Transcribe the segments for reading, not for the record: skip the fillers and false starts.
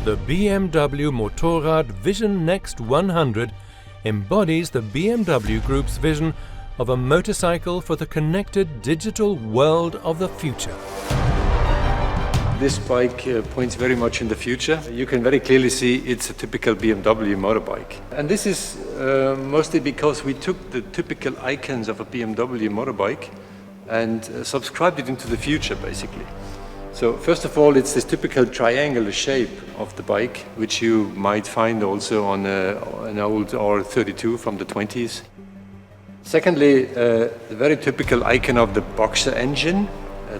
The BMW Motorrad Vision Next 100 embodies the BMW Group's vision of a motorcycle for the connected digital world of the future. This bike points very much in the future. You can very clearly see it's a typical BMW motorbike. And this is mostly because we took the typical icons of a BMW motorbike and subscribed it into the future, basically. So first of all, it's this typical triangular shape of the bike, which you might find also on an old R32 from the 20s. Secondly, the very typical icon of the Boxer engine,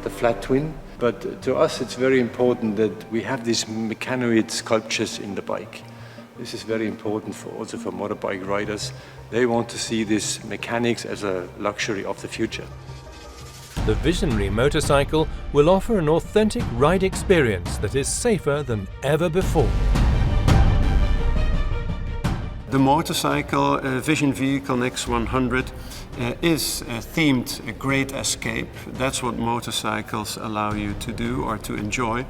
the flat twin. But to us, it's very important that we have these mechanoid sculptures in the bike. This is very important also for motorbike riders. They want to see this mechanics as a luxury of the future. The visionary motorcycle will offer an authentic ride experience that is safer than ever before. The motorcycle Vision Vehicle Next 100 is themed a great escape. That's what motorcycles allow you to do or to enjoy.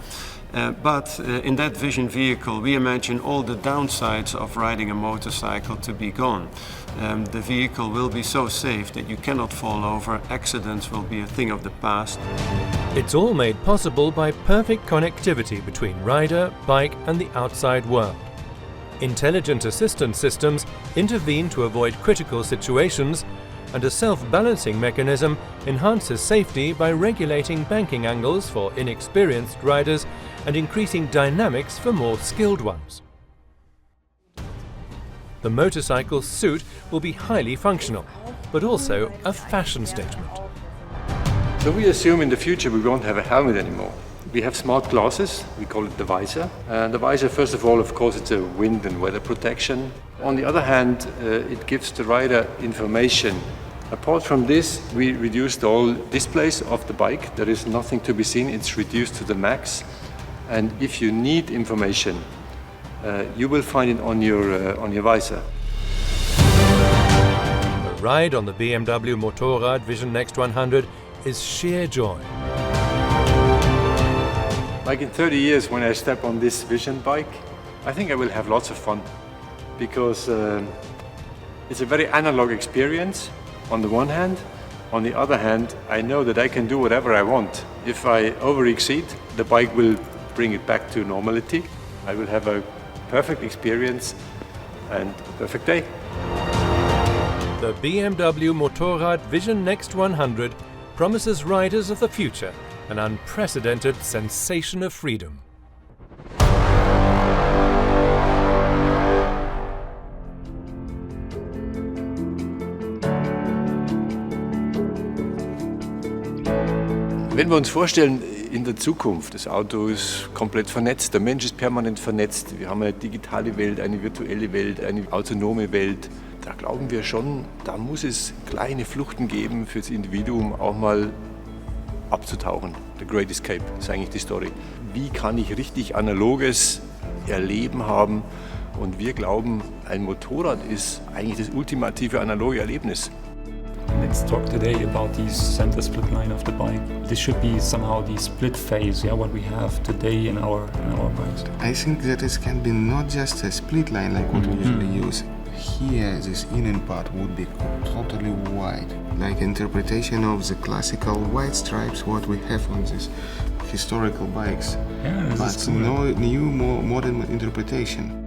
But in that vision vehicle, we imagine all the downsides of riding a motorcycle to be gone. The vehicle will be so safe that you cannot fall over. Accidents will be a thing of the past. It's all made possible by perfect connectivity between rider, bike and the outside world. Intelligent assistance systems intervene to avoid critical situations, and a self-balancing mechanism enhances safety by regulating banking angles for inexperienced riders and increasing dynamics for more skilled ones. The motorcycle suit will be highly functional, but also a fashion statement. So we assume in the future we won't have a helmet anymore. We have smart glasses, we call it the visor. And the visor, first of all, of course, it's a wind and weather protection. On the other hand, it gives the rider information. Apart from this, we reduced all displays of the bike. There is nothing to be seen, it's reduced to the max. And if you need information, you will find it on your visor. The ride on the BMW Motorrad Vision Next 100 is sheer joy. Like in 30 years, when I step on this Vision bike, I think I will have lots of fun because it's a very analog experience on the one hand. On the other hand, I know that I can do whatever I want. If I over-exceed, the bike will bring it back to normality. I will have a perfect experience and a perfect day. The BMW Motorrad Vision Next 100 promises riders of the future an unprecedented sensation of freedom. Wenn wir uns vorstellen, in der Zukunft, das Auto ist komplett vernetzt, der Mensch ist permanent vernetzt, wir haben eine digitale Welt, eine virtuelle Welt, eine autonome Welt, da glauben wir schon, da muss es kleine Fluchten geben für das Individuum, auch mal abzutauchen. The Great Escape ist eigentlich die Story. Wie kann ich richtig analoges Erleben haben? Und wir glauben, ein Motorrad ist eigentlich das ultimative analoge Erlebnis. Let's talk today about the center split line of the bike. This should be somehow the split phase, yeah, what we have today in our bikes. I think that it can be not just a split line like what we usually use. Here, this inner part would be totally white, like interpretation of the classical white stripes what we have on these historical bikes, Yeah, but no new, more modern interpretation.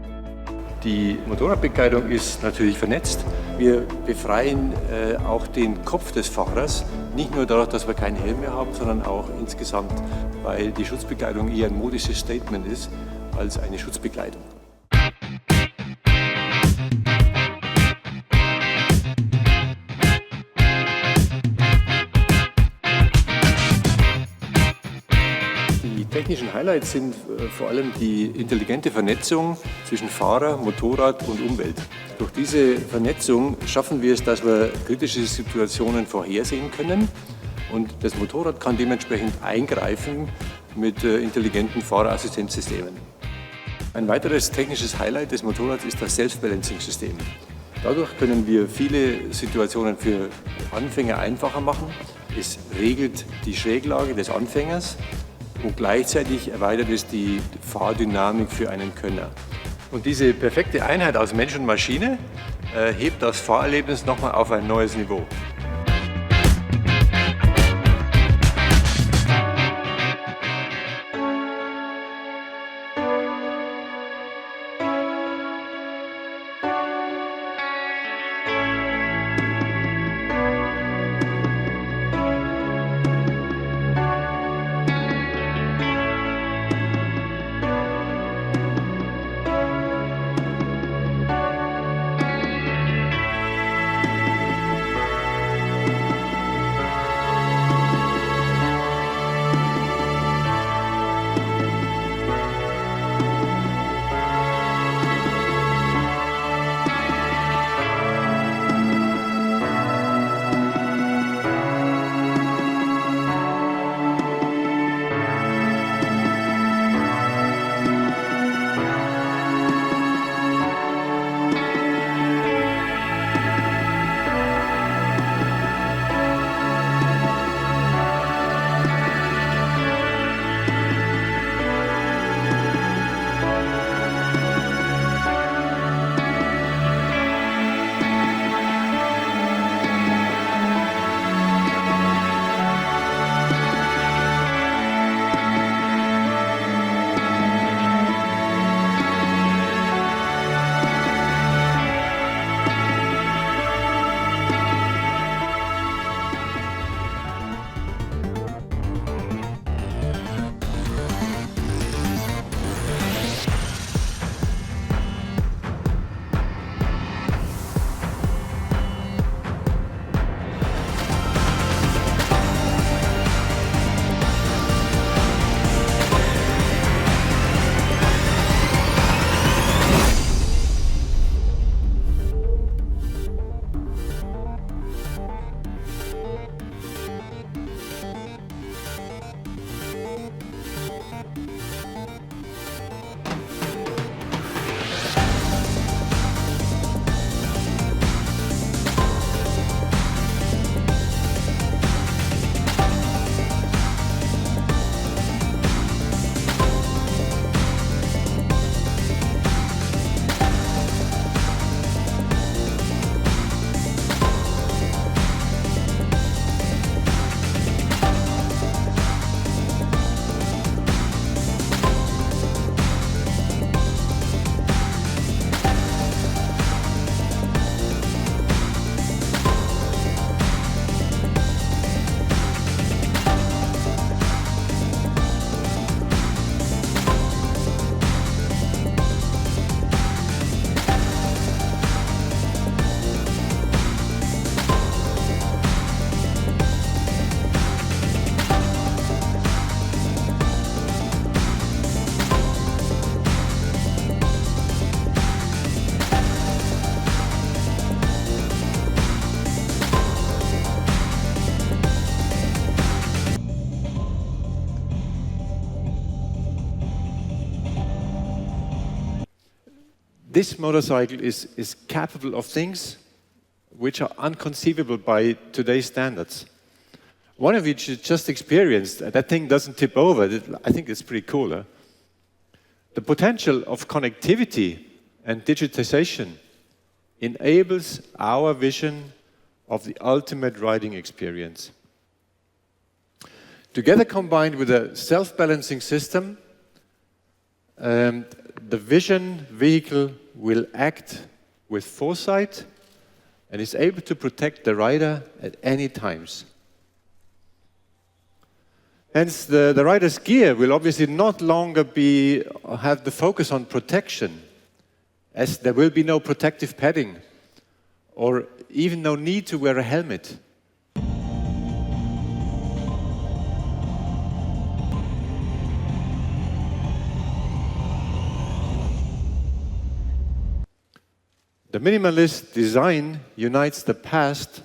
Die Motorradbekleidung ist natürlich vernetzt. Wir befreien auch den Kopf des Fahrers, nicht nur dadurch, dass wir keinen Helm mehr haben, sondern auch insgesamt, weil die Schutzbekleidung eher ein modisches Statement ist als eine Schutzbekleidung. Die technischen Highlights sind vor allem die intelligente Vernetzung zwischen Fahrer, Motorrad und Umwelt. Durch diese Vernetzung schaffen wir es, dass wir kritische Situationen vorhersehen können und das Motorrad kann dementsprechend eingreifen mit intelligenten Fahrerassistenzsystemen. Ein weiteres technisches Highlight des Motorrads ist das Self-Balancing-System. Dadurch können wir viele Situationen für Anfänger einfacher machen. Es regelt die Schräglage des Anfängers. und gleichzeitig erweitert es die Fahrdynamik für einen Könner. Und diese perfekte Einheit aus Mensch und Maschine hebt das Fahrerlebnis nochmal auf ein neues Niveau. This motorcycle is capable of things which are unconceivable by today's standards. One of which you just experienced, that thing doesn't tip over. I think it's pretty cool. Huh? The potential of connectivity and digitization enables our vision of the ultimate riding experience. Together combined with a self-balancing system, the vision vehicle will act with foresight and is able to protect the rider at any times. Hence, the rider's gear will obviously not longer have the focus on protection, as there will be no protective padding or even no need to wear a helmet. The minimalist design unites the past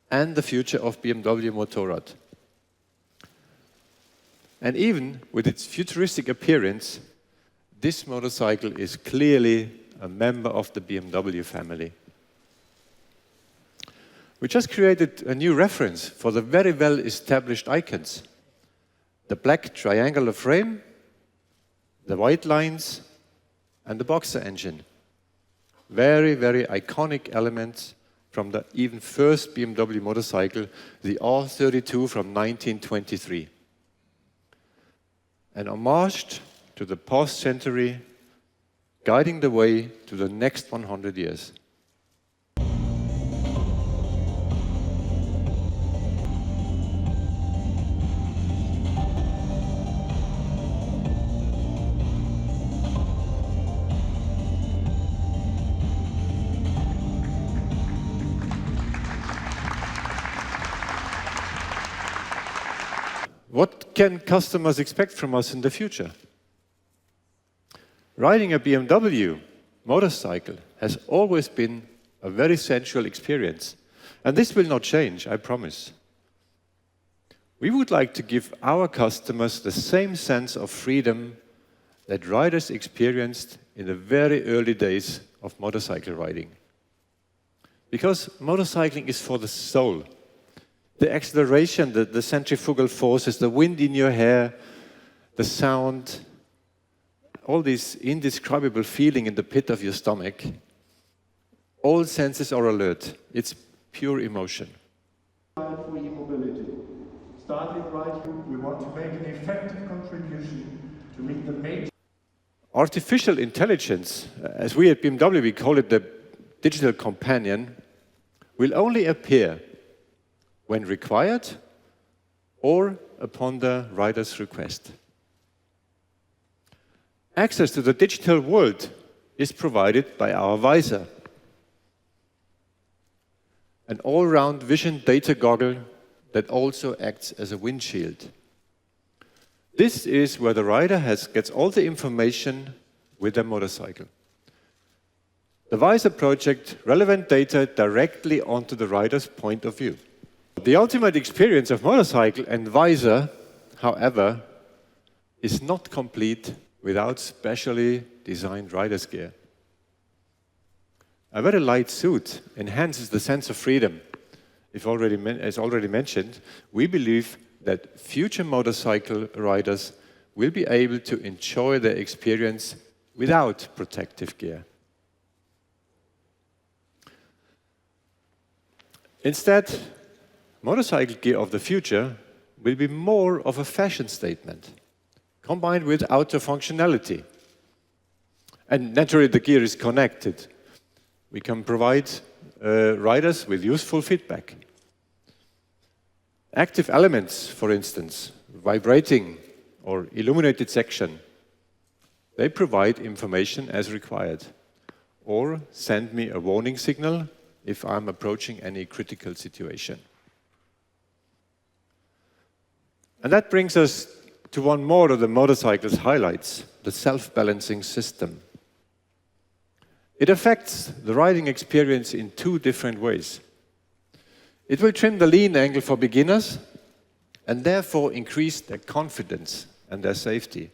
and the future of BMW Motorrad. And even with its futuristic appearance, this motorcycle is clearly a member of the BMW family. We just created a new reference for the very well-established icons. the black triangular frame, the white lines, and the Boxer engine. Very, very iconic elements from the even first BMW motorcycle, the R32 from 1923. An homage to the past century, guiding the way to the next 100 years. What can customers expect from us in the future? Riding a BMW motorcycle has always been a very sensual experience, and this will not change, I promise. We would like to give our customers the same sense of freedom that riders experienced in the very early days of motorcycle riding. Because motorcycling is for the soul. The acceleration, the centrifugal forces, the wind in your hair, the sound, all this indescribable feeling in the pit of your stomach, all senses are alert. It's pure emotion. For e-mobility. Starting right here, we want to make an effective contribution to meet the major... Artificial intelligence, as we at BMW we call it the digital companion, will only appear when required or upon the rider's request. Access to the digital world is provided by our visor, an all-round vision data goggle that also acts as a windshield. This is where the rider gets all the information with their motorcycle. The visor projects relevant data directly onto the rider's point of view. The ultimate experience of motorcycle and visor, however, is not complete without specially designed rider's gear. A very light suit enhances the sense of freedom. As already mentioned, we believe that future motorcycle riders will be able to enjoy their experience without protective gear. Instead, motorcycle gear of the future will be more of a fashion statement, combined with outdoor functionality. And naturally, the gear is connected. We can provide riders with useful feedback. Active elements, for instance, vibrating or illuminated section, they provide information as required, or send me a warning signal if I'm approaching any critical situation. And that brings us to one more of the motorcycle's highlights, the self-balancing system. It affects the riding experience in two different ways. It will trim the lean angle for beginners and therefore increase their confidence and their safety.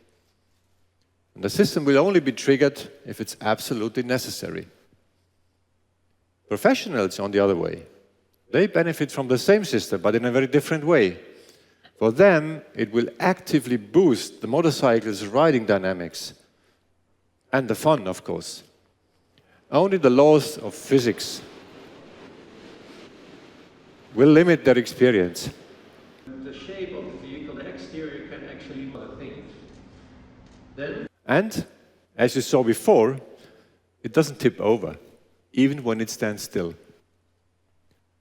And the system will only be triggered if it's absolutely necessary. Professionals, on the other way, they benefit from the same system, but in a very different way. For them, it will actively boost the motorcycle's riding dynamics and the fun, of course. Only the laws of physics will limit their experience. The shape of the vehicle, the exterior, can actually do other things. And, as you saw before, it doesn't tip over, even when it stands still.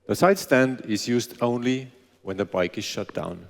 The side stand is used only when the bike is shut down.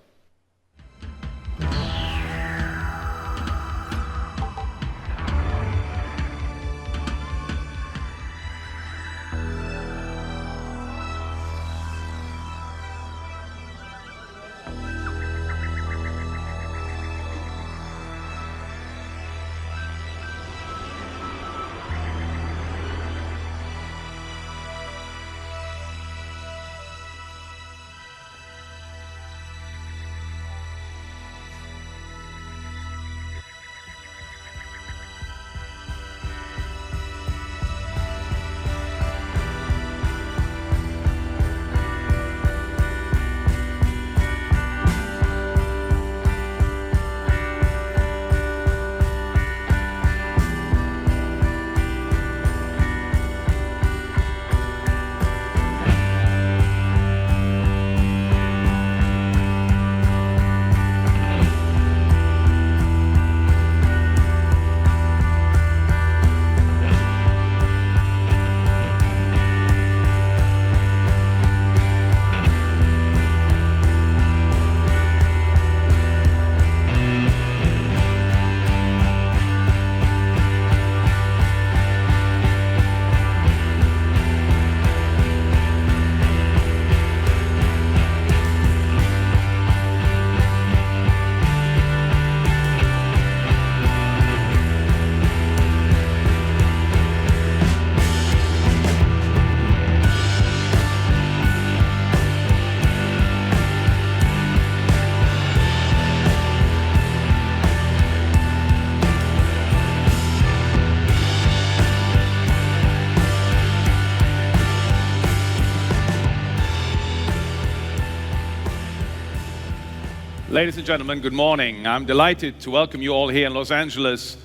Ladies and gentlemen, good morning. I'm delighted to welcome you all here in Los Angeles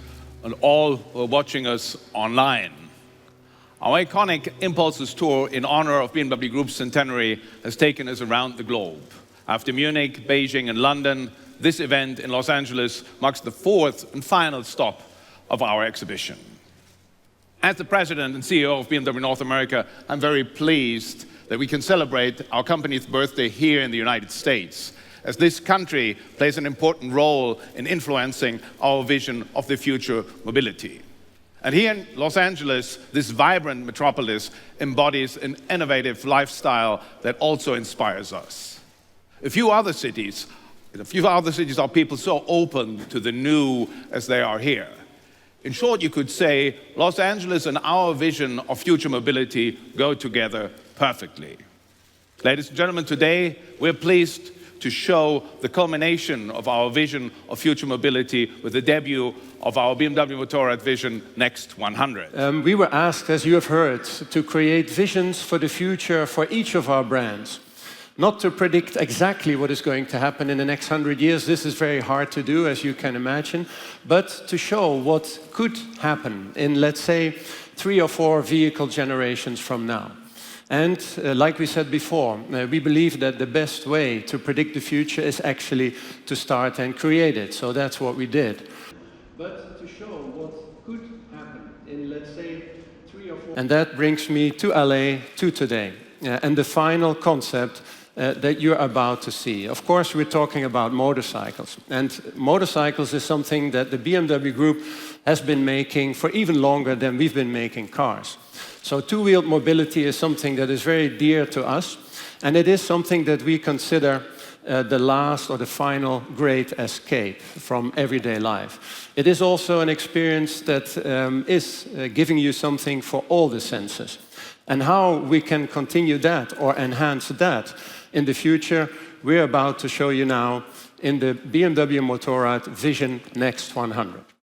and all who are watching us online. Our iconic Impulses tour in honor of BMW Group's centenary has taken us around the globe. After Munich, Beijing and London, this event in Los Angeles marks the fourth and final stop of our exhibition. As the President and CEO of BMW North America, I'm very pleased that we can celebrate our company's birthday here in the United States, as this country plays an important role in influencing our vision of the future mobility. And here in Los Angeles, this vibrant metropolis embodies an innovative lifestyle that also inspires us. In a few other cities are people so open to the new as they are here. In short, you could say Los Angeles and our vision of future mobility go together perfectly. Ladies and gentlemen, today we're pleased to show the culmination of our vision of future mobility with the debut of our BMW Motorrad Vision Next 100. We were asked, as you have heard, to create visions for the future for each of our brands. Not to predict exactly what is going to happen in the next 100 years, this is very hard to do, as you can imagine, but to show what could happen in, let's say, 3 or 4 vehicle generations from now. And like we said before, we believe that the best way to predict the future is actually to start and create it. So that's what we did. But to show what could happen in, let's say, 3 or 4... And that brings me to LA, to today, and the final concept that you're about to see. Of course, we're talking about motorcycles. And motorcycles is something that the BMW Group has been making for even longer than we've been making cars. So two-wheeled mobility is something that is very dear to us, and it is something that we consider the last or the final great escape from everyday life. It is also an experience that is giving you something for all the senses. And how we can continue that or enhance that in the future, we're about to show you now in the BMW Motorrad Vision Next 100.